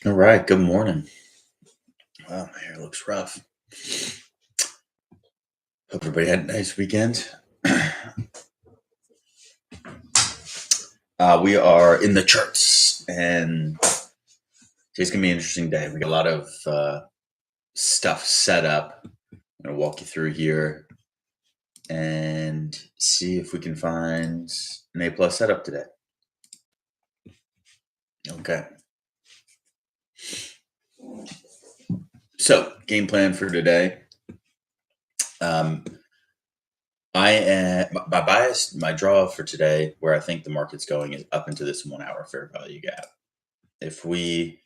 All right, good morning. Wow, my hair looks rough. Hope everybody had a nice weekend. We are in the charts, and today's gonna be an interesting day. We got a lot of stuff set up. I'm gonna walk you through here and see if we can find an A plus setup today. Okay. So, game plan for today. My bias, my draw for today, where I think the market's going, is up into this 1 hour fair value gap. If we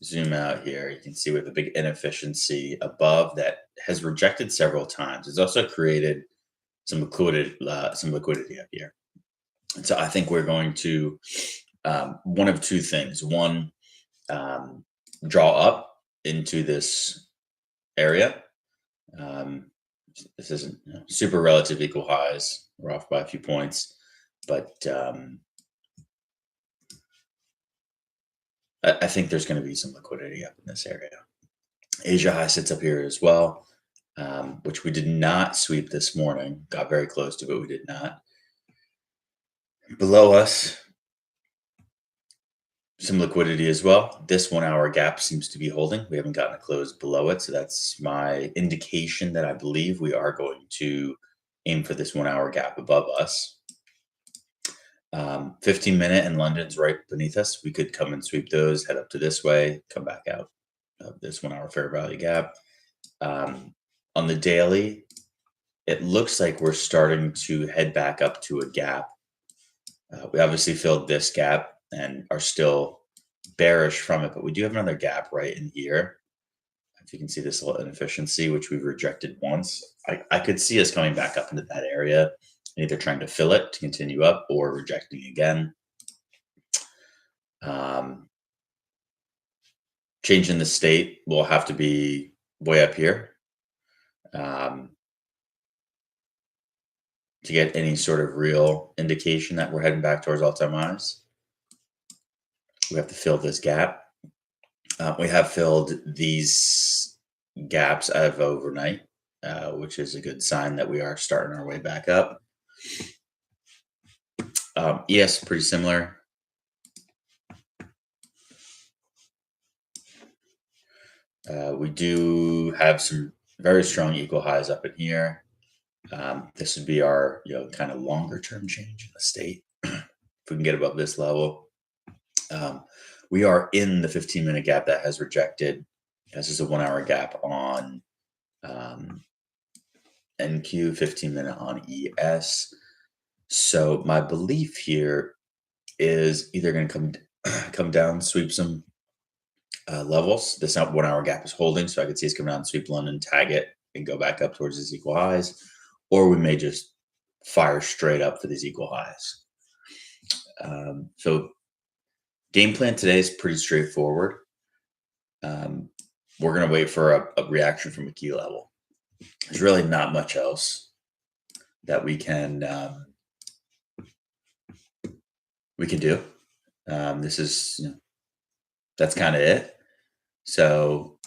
zoom out here, you can see we have a big inefficiency above that has rejected several times. It's also created some liquidity up here. And so I think we're going to one of two things. One, draw up into this area. This isn't super relative equal highs. We're off by a few points, but I think there's going to be some liquidity up in this area. Asia high sits up here as well, which we did not sweep this morning. Got very close to, but we did not. Below us, some liquidity as well. This 1 hour gap seems to be holding. We haven't gotten a close below it, so that's my indication that I believe we are going to aim for this 1 hour gap above us. 15-minute and London's right beneath us. We could come and sweep those, head up to this way, come back out of this 1 hour fair value gap. On the daily, it looks like we're starting to head back up to a gap. We obviously filled this gap and are still bearish from it, but we do have another gap right in here. If you can see this little inefficiency, which we've rejected once, I could see us coming back up into that area, either trying to fill it to continue up or rejecting again. Change in the state will have to be way up here to get any sort of real indication that we're heading back towards all-time highs. We have to fill this gap. We have filled these gaps out of overnight, which is a good sign that we are starting our way back up. ES, pretty similar. We do have some very strong equal highs up in here. This would be our kind of longer term change in the state. If we can get above this level. We are in the 15-minute gap that has rejected. This is a 1 hour gap on NQ, 15-minute on ES. So my belief here is either going to come down, sweep some levels. This 1 hour gap is holding, so I could see us come down, sweep London, tag it, and go back up towards these equal highs. Or we may just fire straight up for these equal highs. So game plan today is pretty straightforward. We're going to wait for a reaction from a key level. There's really not much else that we can do. This is that's kind of it. So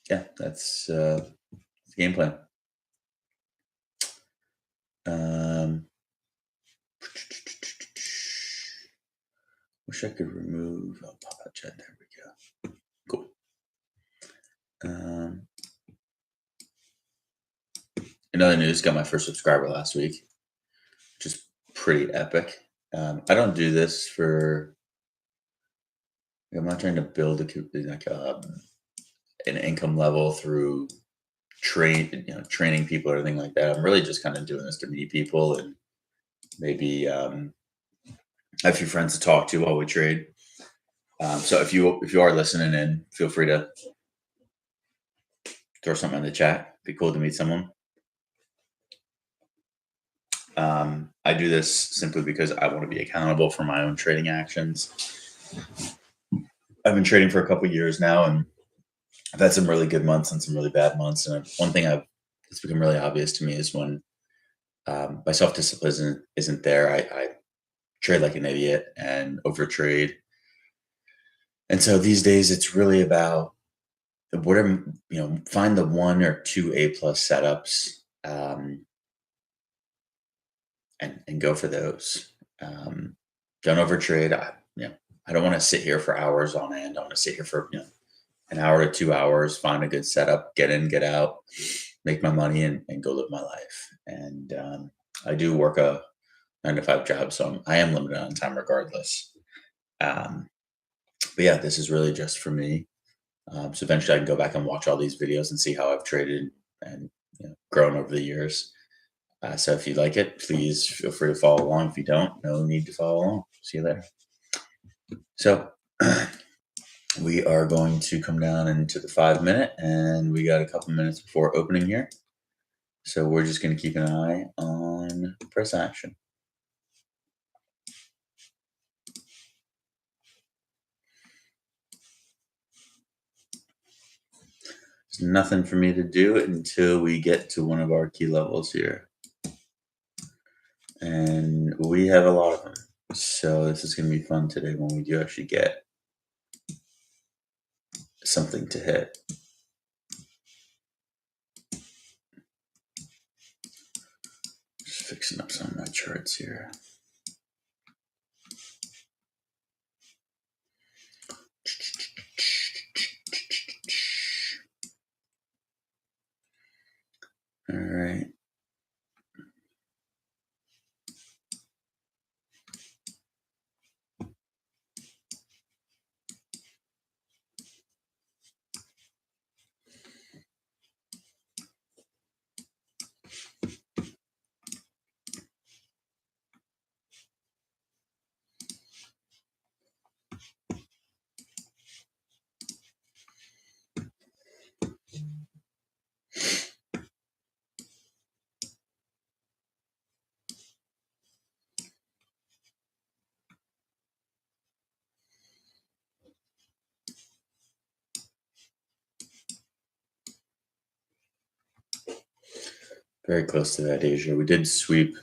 yeah, that's the game plan. Wish I could remove. Oh, pop-up chat. There we go. Cool. In other news, got my first subscriber last week, which is pretty epic. I don't do this for. I'm not trying to build an income level through training people or anything like that. I'm really just kind of doing this to meet people and maybe have a few friends to talk to while we trade. So if you are listening in, feel free to throw something in the chat. Be cool to meet someone. I do this simply because I want to be accountable for my own trading actions. I've been trading for a couple years now, and I've had some really good months and some really bad months. And one thing that's become really obvious to me is when my self-discipline isn't there, trade like an idiot and overtrade. And so these days it's really about what are, find the 1 or 2 A plus setups, and go for those. Um, don't overtrade. I don't want to sit here for hours on end. I want to sit here for an hour to 2 hours, find a good setup, get in, get out, make my money, and go live my life. And I do work a 9 to 5 job, so I am limited on time regardless. Um, but yeah, this is really just for me. So eventually, I can go back and watch all these videos and see how I've traded and grown over the years. So if you like it, please feel free to follow along. If you don't, no need to follow along. See you later. So we are going to come down into the 5 minute, and we got a couple minutes before opening here. So we're just going to keep an eye on price action. There's nothing for me to do until we get to one of our key levels here. And we have a lot of them. So this is going to be fun today when we do actually get something to hit. Just fixing up some of my charts here. All right. Very close to that, Asia. We did sweep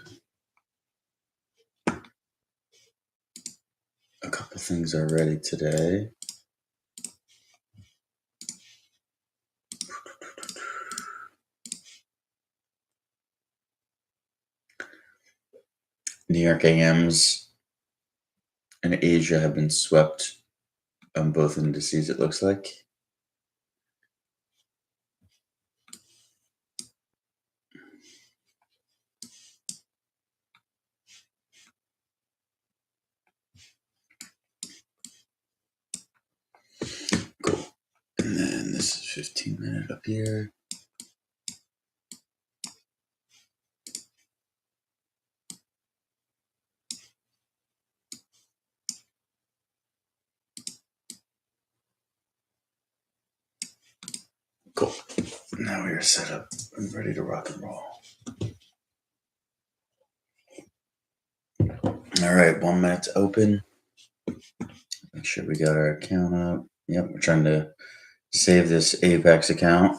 a couple things already today. New York AMs and Asia have been swept on both indices, it looks like. Cool. And then this is 15-minute up here. Cool. Now we are set up and ready to rock and roll. All right, 1 minute to open. Make sure we got our account up. Yep, we're trying to save this Apex account.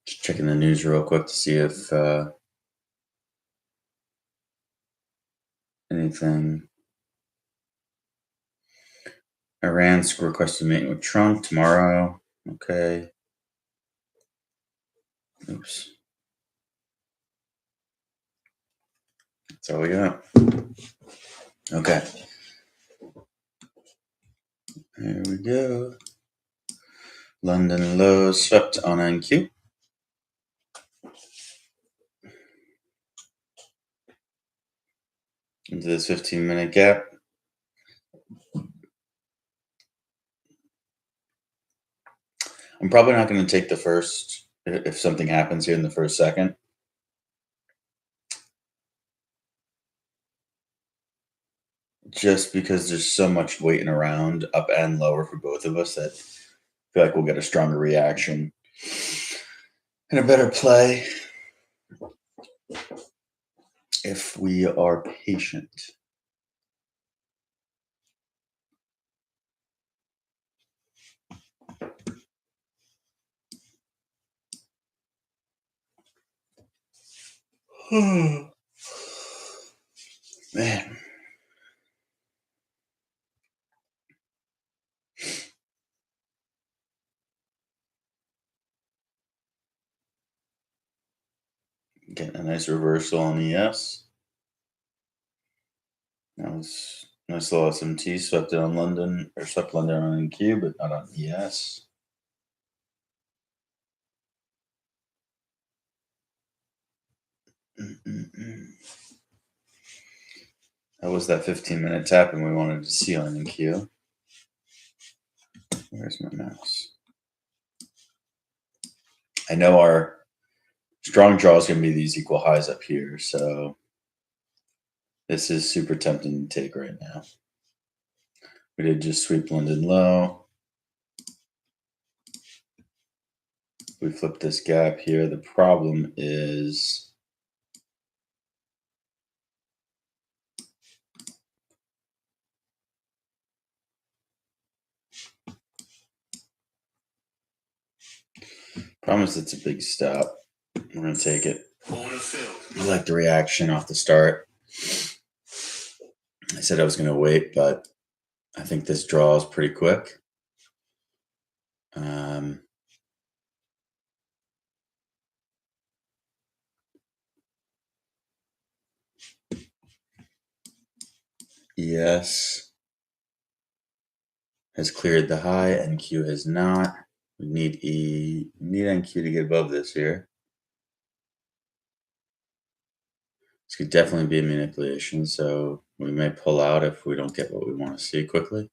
Just checking the news real quick to see if anything. Iran's requested meeting with Trump tomorrow. Okay. Oops. That's all we got. Okay. Here we go. London lows swept on NQ. Into this 15-minute gap. I'm probably not going to take the first, if something happens here in the first second. Just because there's so much waiting around up and lower for both of us that I feel like we'll get a stronger reaction. And a better play if we are patient. Man. Getting a nice reversal on ES. That was nice little SMT, swept it on London, or swept London on NQ, but not on ES. That was that 15-minute tap, and we wanted to see on NQ. Where's my mouse? I know our strong draw is going to be these equal highs up here, so this is super tempting to take right now. We did just sweep London low. We flipped this gap here. The problem is it's a big stop. We're going to take it. I like the reaction off the start. I said I was going to wait, but I think this draw is pretty quick. ES has cleared the high, NQ has not. We need NQ to get above this here. This could definitely be a manipulation, so we may pull out if we don't get what we want to see quickly.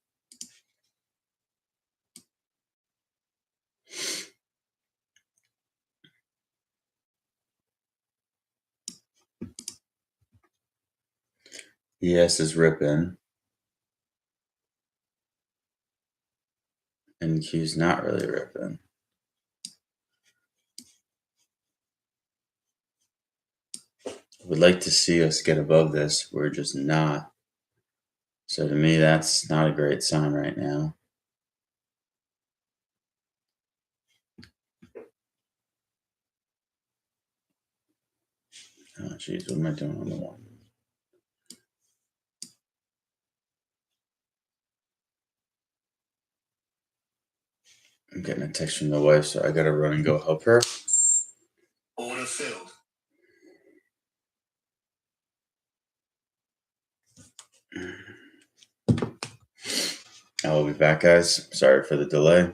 ES is ripping. NQ's not really ripping. Would like to see us get above this. We're just not. So to me, that's not a great sign right now. Oh, geez, what am I doing on the one? I'm getting a text from the wife, so I gotta run and go help her. Order filled. I will be back, guys. Sorry for the delay.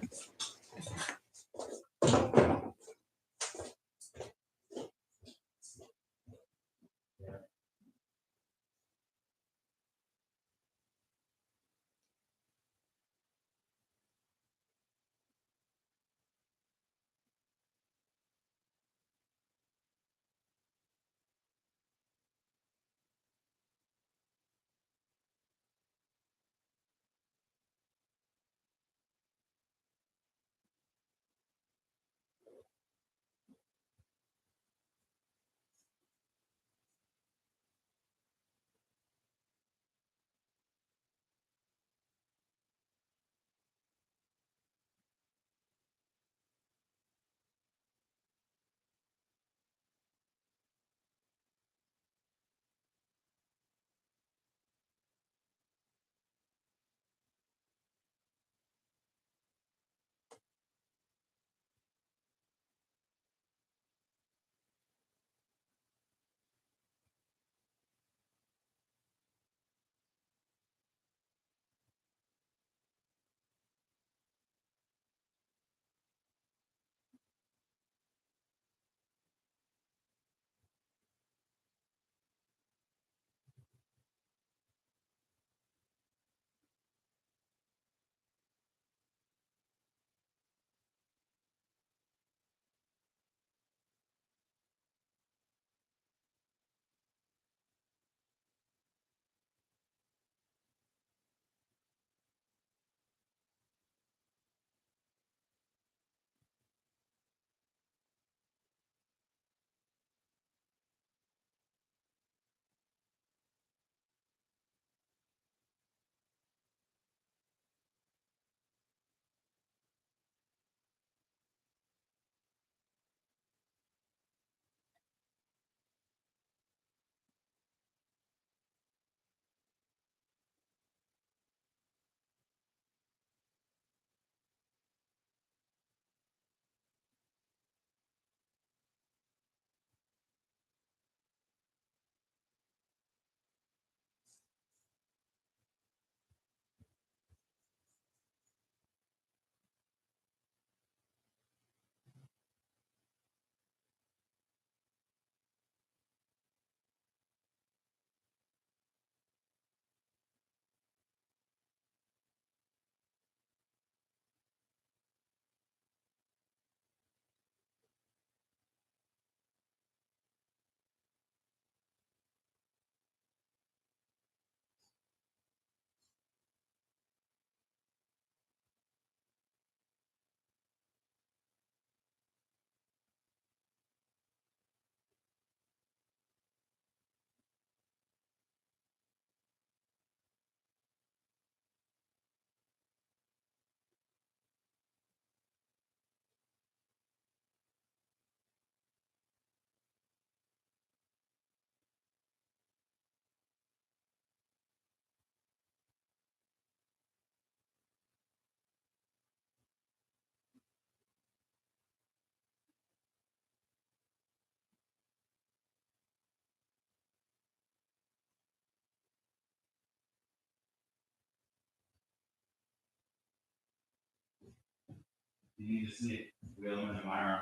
You need to sleep. We'll in tomorrow.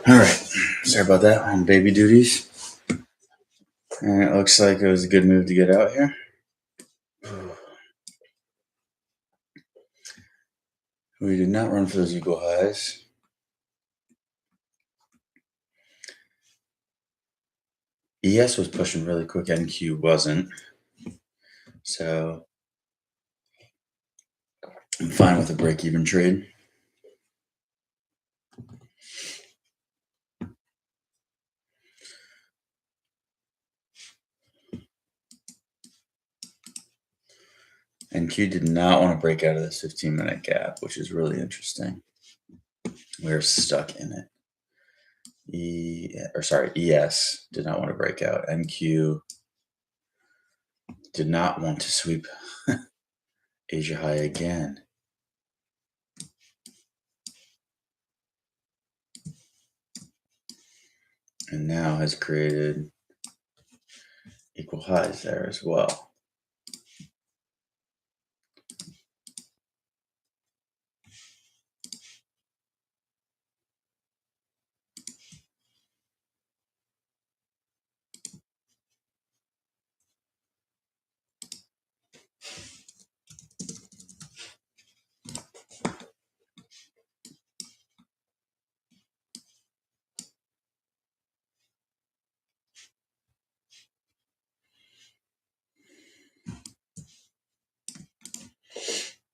All right. Sorry about that. On baby duties. And it looks like it was a good move to get out here. We did not run for those equal highs. ES was pushing really quick. NQ wasn't. So I'm fine with a break-even trade. NQ did not want to break out of this 15-minute gap, which is really interesting. We're stuck in it. ES did not want to break out. NQ did not want to sweep Asia high again. And now has created equal highs there as well.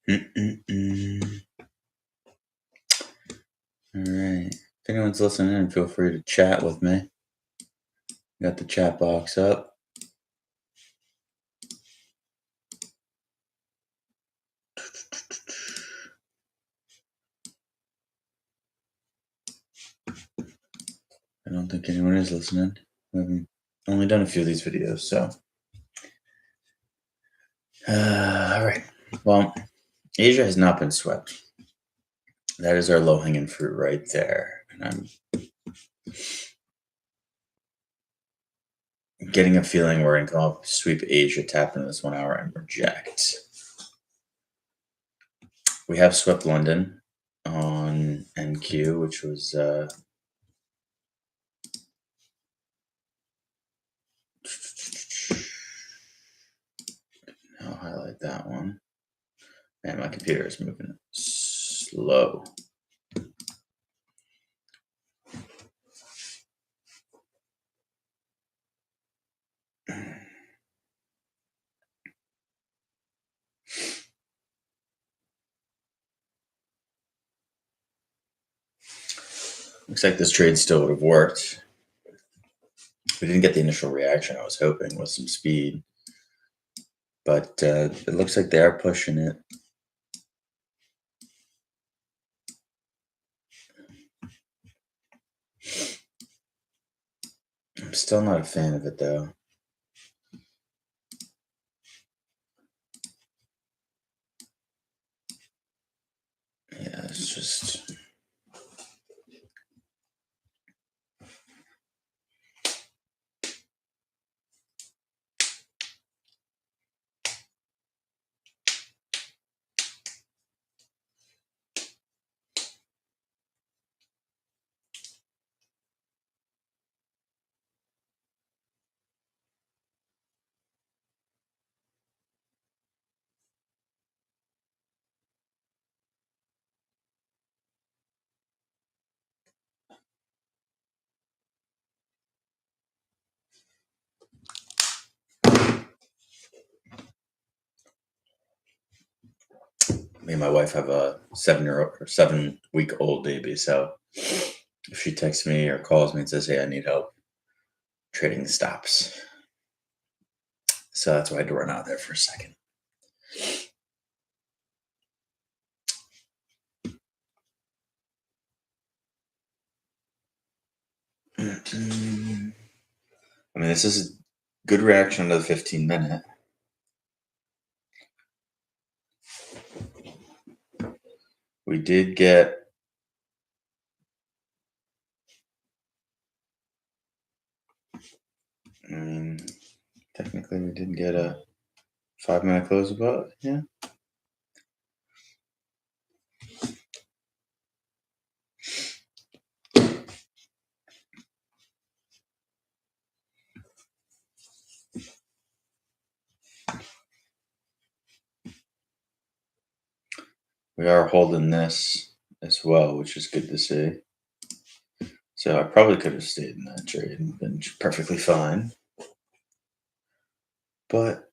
All right. If anyone's listening, feel free to chat with me. Got the chat box up. I don't think anyone is listening. I've only done a few of these videos, so. All right. Well, Asia has not been swept. That is our low-hanging fruit right there. And I'm getting a feeling we're going to come up, sweep Asia, tap into this 1 hour, and reject. We have swept London on NQ, which was I'll highlight that one. And my computer is moving slow. Looks like this trade still would have worked. We didn't get the initial reaction I was hoping with some speed. But it looks like they are pushing it. I'm still not a fan of it, though. Yeah, it's just... Me and my wife have a 7-week-old baby, so if she texts me or calls me and says, hey, I need help trading the stops. So that's why I had to run out there for a second. I mean, this is a good reaction to the 15-minute. We did get... technically we didn't get a 5-minute close above, yeah. We are holding this as well, which is good to see. So I probably could have stayed in that trade and been perfectly fine. But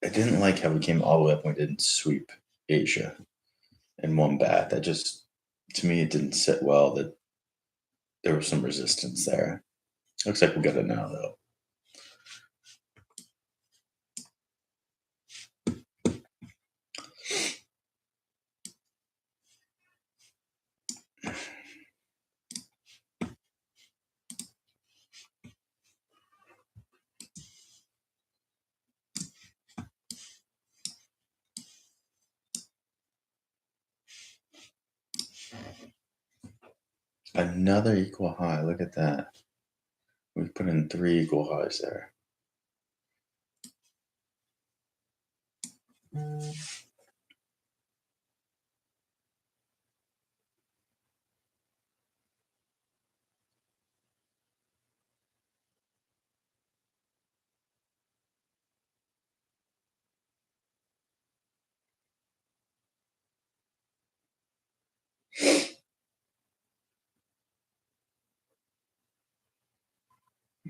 I didn't like how we came all the way up and we didn't sweep Asia in one bat. That just, to me, it didn't sit well. That there was some resistance there. Looks like we got it now, though. Another equal high. Look at that. We put in 3 equal highs there.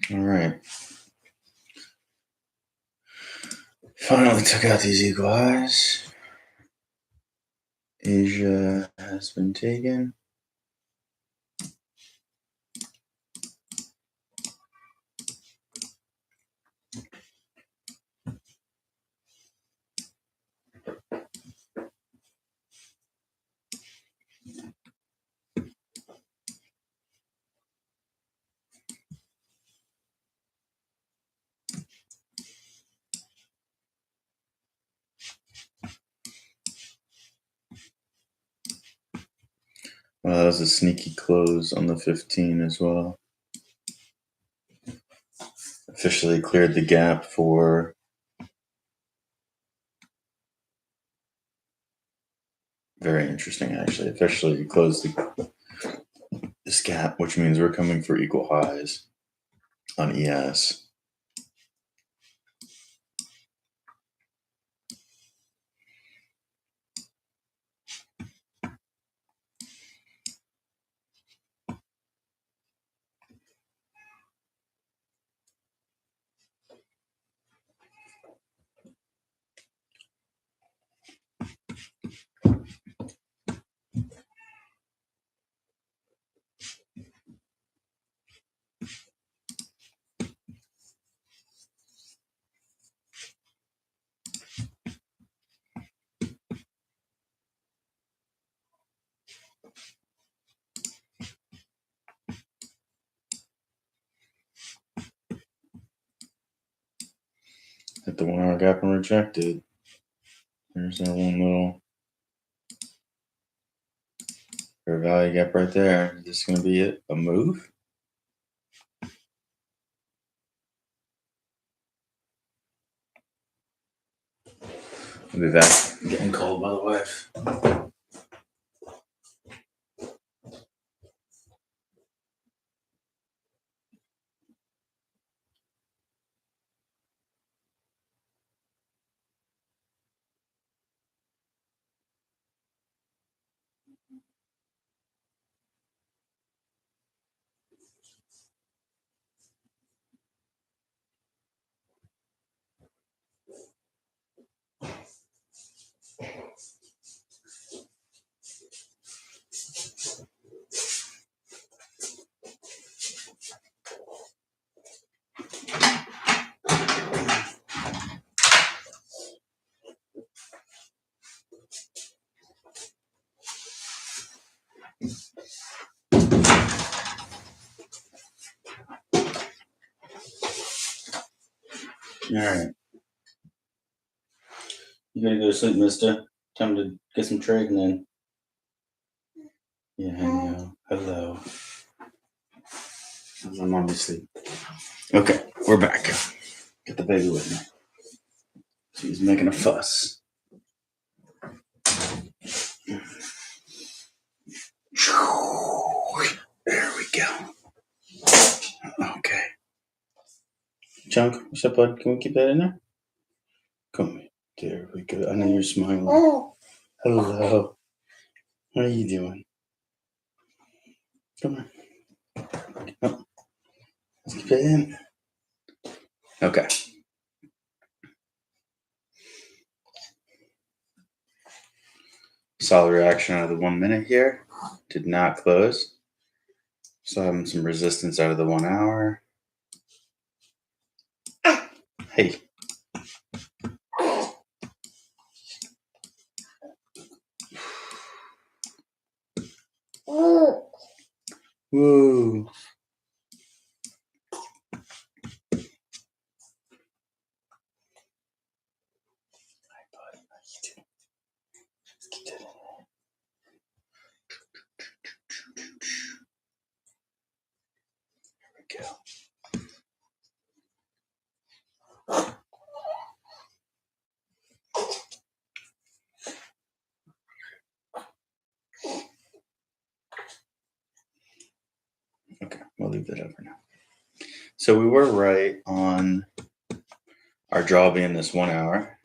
All right. Finally took out these equal highs. Asia has been taken. Well, that was a sneaky close on the 15 as well. Officially cleared the gap for very interesting, actually. Officially closed this gap, which means we're coming for equal highs on ES. Hit the 1 hour gap and rejected. There's that one little fair value gap right there. Is this going to be it? A move? I'll be back. I'm getting called by the wife. All right. You gotta go to sleep, mister. Time to get some trading in. Yeah, I know. Hello. My mom is asleep. Okay, we're back. Get the baby with me. She's making a fuss. There we go. Okay. Chunk, what's up, bud? Can we keep that in there? Come here. There we go. I know you're smiling. Hello. What are you doing? Come on. Oh, let's keep it in. Okay. Solid reaction out of the 1 minute here. Did not close. So having some resistance out of the 1 hour. Hey. Woo. Go. Okay, we'll leave that over now. So we were right on our draw being this 1 hour.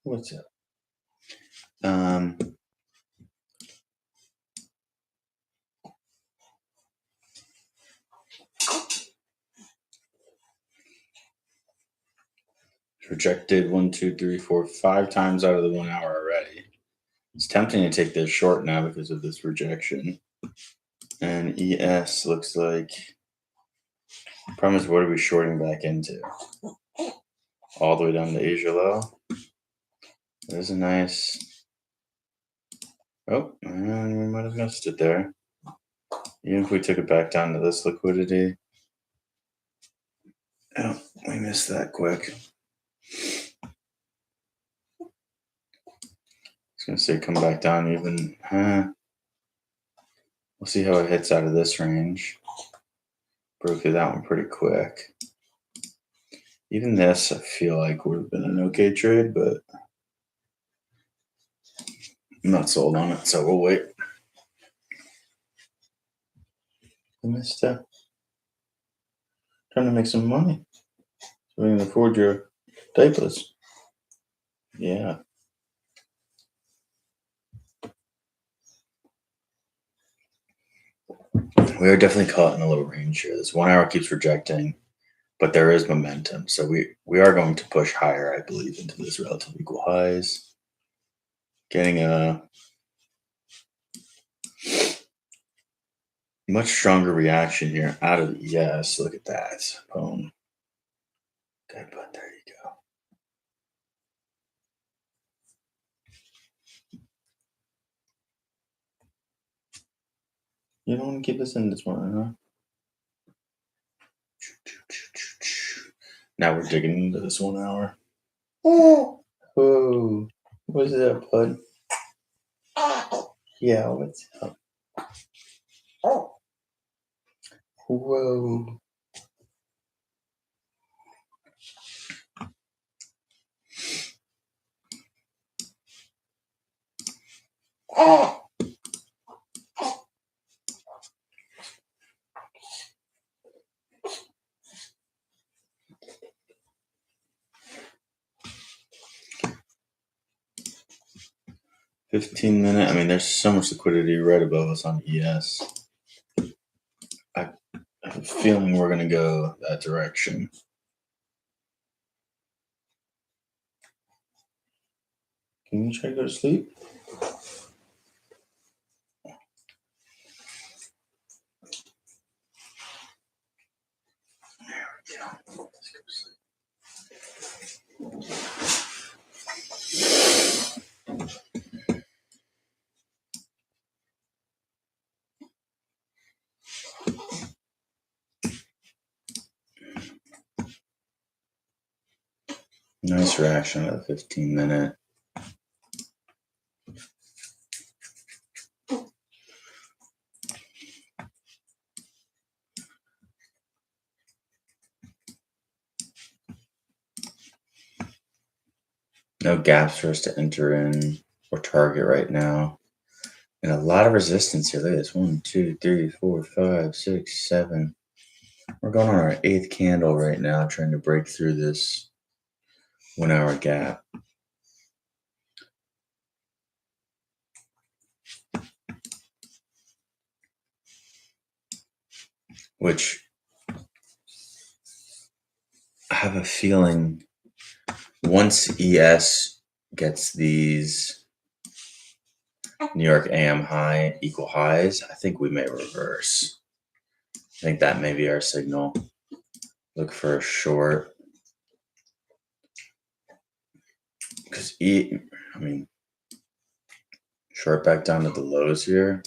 What's up? Rejected 1, 2, 3, 4, 5 times out of the 1 hour already. It's tempting to take this short now because of this rejection. And ES looks like, problem is, what are we shorting back into? All the way down to Asia low. There's a nice, oh, and we might have missed it there. Even if we took it back down to this liquidity. Oh, we missed that quick. I was gonna say come back down even. We'll see how it hits out of this range. Broke through that one pretty quick. Even this, I feel like would have been an okay trade, but I'm not sold on it, so we'll wait. I missed trying to make some money. So we can afford your diapers. Yeah. We are definitely caught in a little range here. This 1 hour keeps rejecting, but there is momentum. So we are going to push higher, I believe, into this relative equal highs. Getting a much stronger reaction here out of the ES. Look at that. Boom. Okay, but there you go. You don't want to keep this in this one, huh? Now we're digging into this 1 hour. Oh, what's up, bud? Yeah, what's up? Whoa. Oh. 15-minute. I mean, there's so much liquidity right above us on ES. I have a feeling we're going to go that direction. Can you try to go to sleep? There we go. Let's go to sleep. Nice reaction at the 15-minute. No gaps for us to enter in or target right now. And a lot of resistance here. Look at this. 1, 2, 3, 4, 5, 6, 7. We're going on our 8th candle right now, trying to break through this 1 hour gap. which I have a feeling once ES gets these New York AM high equal highs, I think we may reverse. I think that may be our signal. Look for a short. Because short back down to the lows here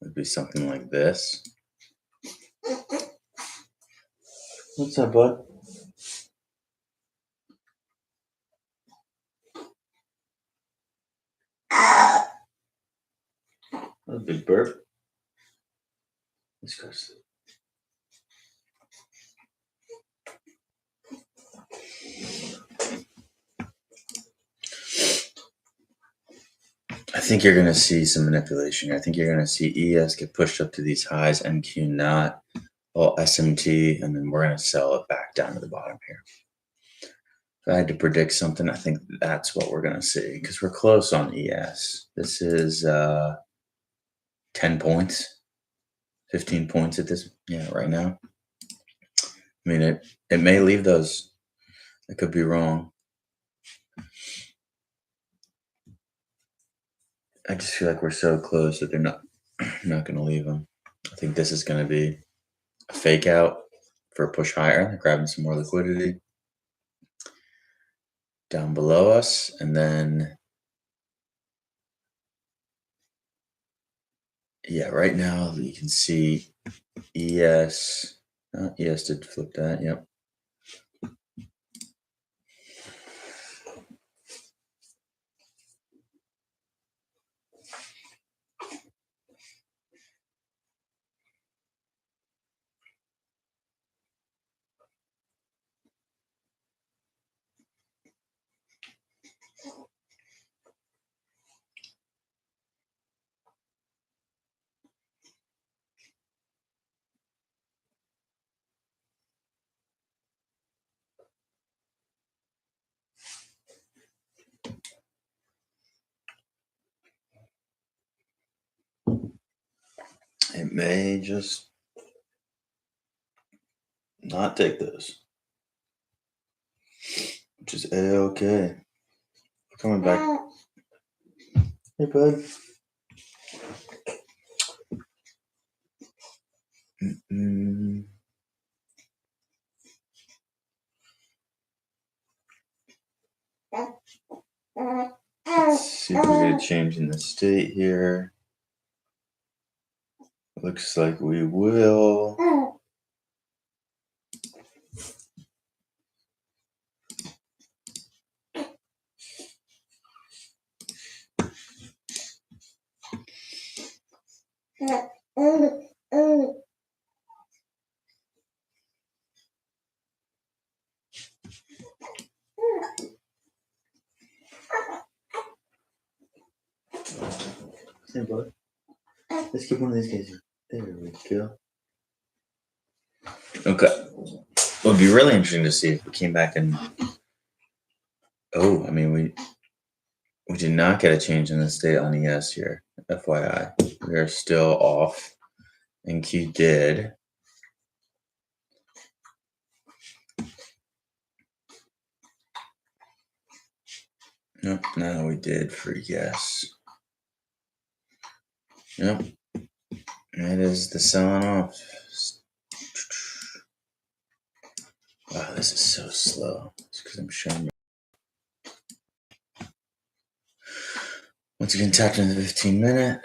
would be something like this. What's up, bud? A big burp. Let's go sleep. I think you're going to see some manipulation. I think you're going to see ES get pushed up to these highs, MQ not, well, SMT, and then we're going to sell it back down to the bottom here. If I had to predict something, I think that's what we're going to see because we're close on ES. This is 10 points, 15 points at this, right now. I mean, it may leave those. I could be wrong. I just feel like we're so close that they're not going to leave them. I think this is going to be a fake out for a push higher, grabbing some more liquidity down below us, and then right now you can see ES. ES did flip that. Yep. It may just not take those, which is A-okay. Coming back. Hey, bud. Let's see if we get a change in the state here. Looks like we will. Hey, bud. Let's get one of these guys here. There we go. Okay. It would be really interesting to see if we came back and we did not get a change in the state on ES here. FYI, we are still off. NQ did. Nope, no, we did for yes. Yep. It is the selling off. Wow, this is so slow. It's because I'm showing you. Once again, tapped into the 15-minute.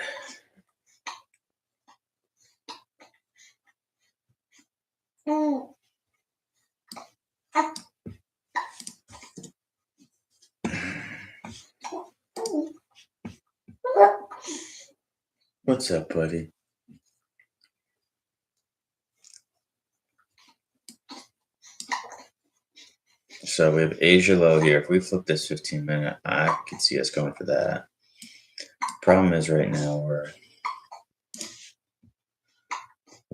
What's up, buddy? So we have Asia low here. If we flip this 15-minute, I could see us going for that. Problem is right now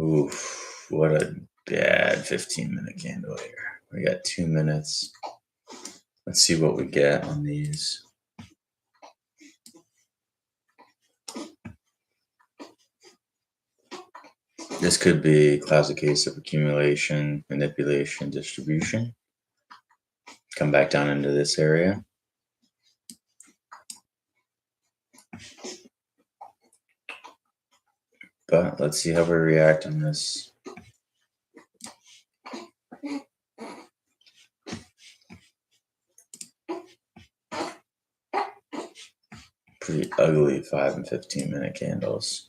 oof, what a bad 15-minute candle here. We got 2 minutes. Let's see what we get on these. This could be a classic case of accumulation, manipulation, distribution. Come back down into this area. But let's see how we react on this. Pretty ugly 5 and 15-minute candles.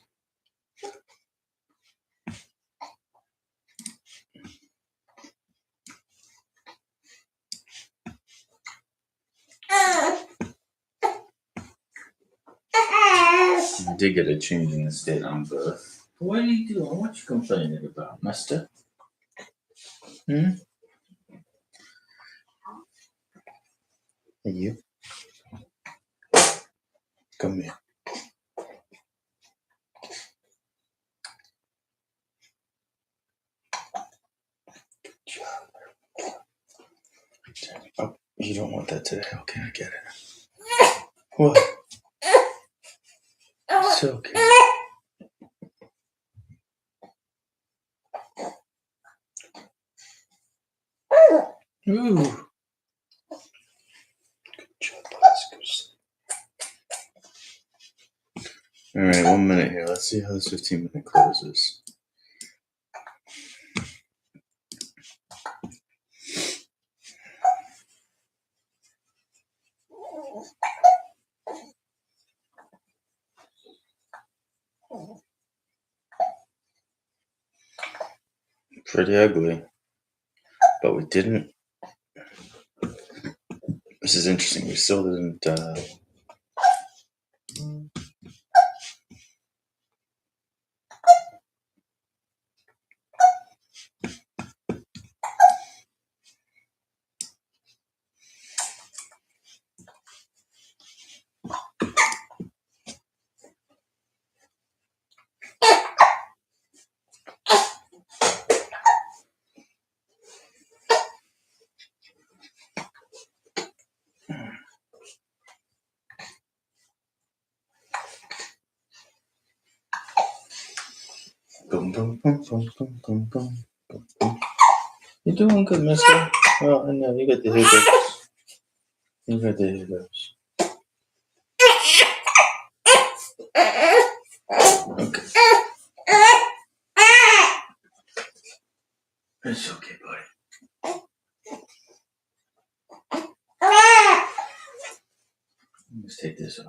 I did get a change in the state on both. What are you doing? What you complaining about, mister? Hey, you. Come here. Good job. Oh, you don't want that today. Okay, I get it. What? It's okay. Ooh. Good job, Oscars. All right, 1 minute here. Let's see how this 15-minute closes. Pretty ugly, but we didn't. This is interesting. We still didn't. Boom, boom, boom, boom, boom, boom, boom, boom, boom. You're doing good, mister. Well, I know you got the hiccups. You got the hiccups. Okay. It's okay, buddy. Let's take this off.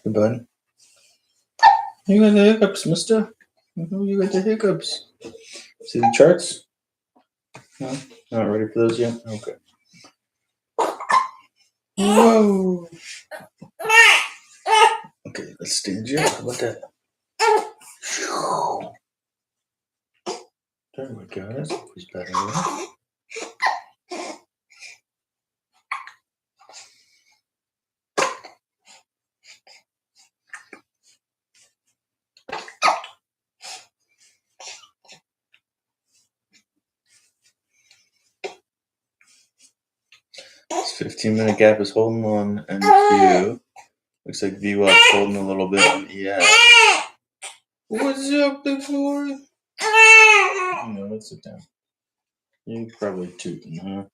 Hey, bud. You got the hiccups, mister. You got the hiccups. See the charts? No? Not ready for those yet? Okay. Whoa. Okay, let's stand you up. How about that? There we go. That's always better. Right? This 15-minute gap is holding on NQ. Looks like VWAP's holding a little bit on EF. What's up, big boy? No, let's sit down. You're probably tooting, huh?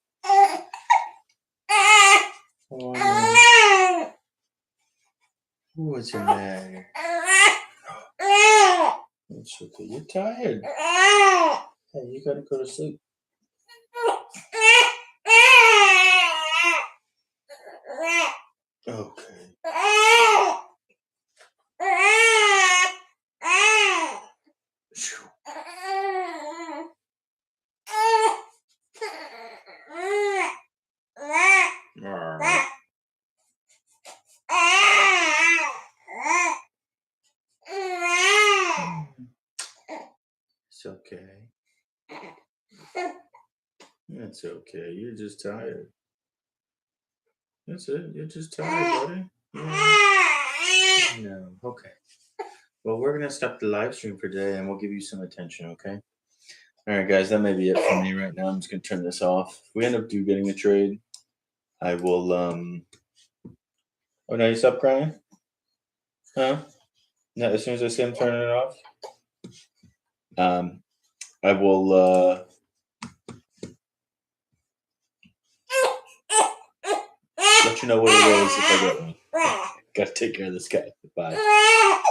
Oh, no. What's the matter? It's okay. You're tired. Hey, you gotta go to sleep. Okay. It's okay. You're just tired. That's it. You're just tired, buddy. Yeah. No. Okay. Well, we're gonna stop the live stream for today, and we'll give you some attention. Okay. All right, guys. That may be it for me right now. I'm just gonna turn this off. If we end up getting a trade, I will. Oh, now you stop crying? Huh? No. As soon as I say I'm turning it off, I will. Let you know what it is if I get one. Gotta take care of this guy. Bye.